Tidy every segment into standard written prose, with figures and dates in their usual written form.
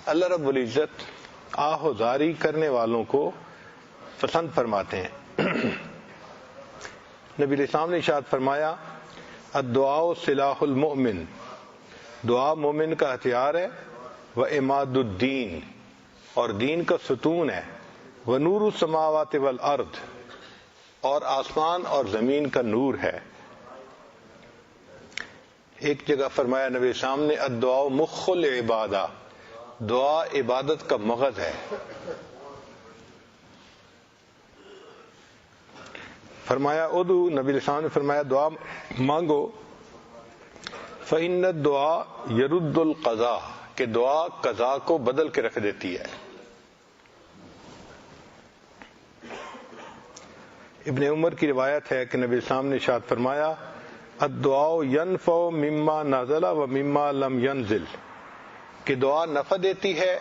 اللہ رب العزت آہوزاری کرنے والوں کو پسند فرماتے ہیں۔ نبی علیہ السلام نے ارشاد فرمایا الدعاء سلاح المؤمن، دعا مومن کا ہتھیار ہے، وعماد الدین، اور دین کا ستون ہے، ونور السماوات والارض، اور آسمان اور زمین کا نور ہے۔ ایک جگہ فرمایا نبی السلام نے الدعاء مخ العبادہ، دعا عبادت کا مغز ہے۔ فرمایا ادعو، نبی السلام نے فرمایا دعا مانگو، فإن الدعاء يرد القضاء، کہ دعا قضا کو بدل کے رکھ دیتی ہے۔ ابن عمر کی روایت ہے کہ نبی السلام نے ارشاد فرمایا الدعاء ينفع مما نزل ومما لم ينزل، کہ دعا نفع دیتی ہے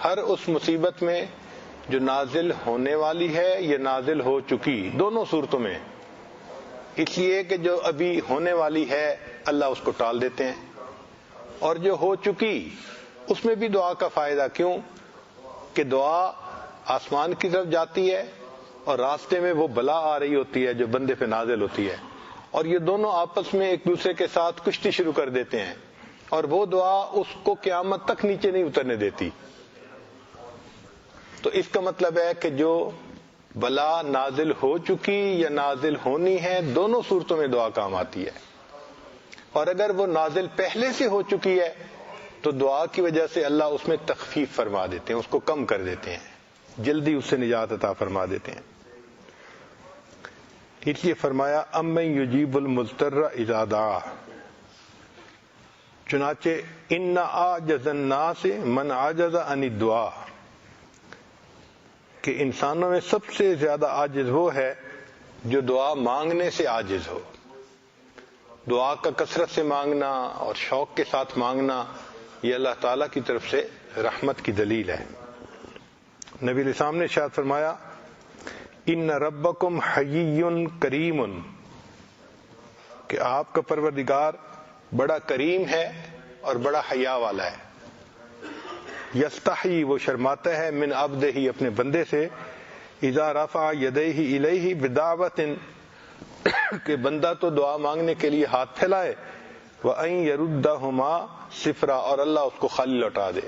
ہر اس مصیبت میں جو نازل ہونے والی ہے یا نازل ہو چکی، دونوں صورتوں میں۔ اس لیے کہ جو ابھی ہونے والی ہے اللہ اس کو ٹال دیتے ہیں، اور جو ہو چکی اس میں بھی دعا کا فائدہ، کیوں کہ دعا آسمان کی طرف جاتی ہے اور راستے میں وہ بلا آ رہی ہوتی ہے جو بندے پہ نازل ہوتی ہے، اور یہ دونوں آپس میں ایک دوسرے کے ساتھ کشتی شروع کر دیتے ہیں، اور وہ دعا اس کو قیامت تک نیچے نہیں اترنے دیتی۔ تو اس کا مطلب ہے کہ جو بلا نازل ہو چکی یا نازل ہونی ہے، دونوں صورتوں میں دعا کام آتی ہے۔ اور اگر وہ نازل پہلے سے ہو چکی ہے تو دعا کی وجہ سے اللہ اس میں تخفیف فرما دیتے ہیں، اس کو کم کر دیتے ہیں، جلدی اس سے نجات عطا فرما دیتے ہیں۔ اس لیے فرمایا امن یجیب المضطر اذا دعا، چنانچہ ان اعجز الناس من عجز عن الدعاء، کہ انسانوں میں سب سے زیادہ عاجز وہ ہے جو دعا مانگنے سے عاجز ہو۔ دعا کا کثرت سے مانگنا اور شوق کے ساتھ مانگنا یہ اللہ تعالیٰ کی طرف سے رحمت کی دلیل ہے۔ نبی علیہ السلام نے ارشاد فرمایا ان ربکم حیی کریم، کہ آپ کا پروردگار بڑا کریم ہے اور بڑا حیا والا ہے۔ یستحی، وہ شرماتا ہے، من عبدہ، اپنے بندے سے، اذا رفع یدیہ الیہ بدعوۃ، کہ بندہ تو دعا مانگنے کے لیے ہاتھ پھیلائے، وَأَن يَرُدَّهُمَا صِفْرًا، اور اللہ اس کو خالی لوٹا دے۔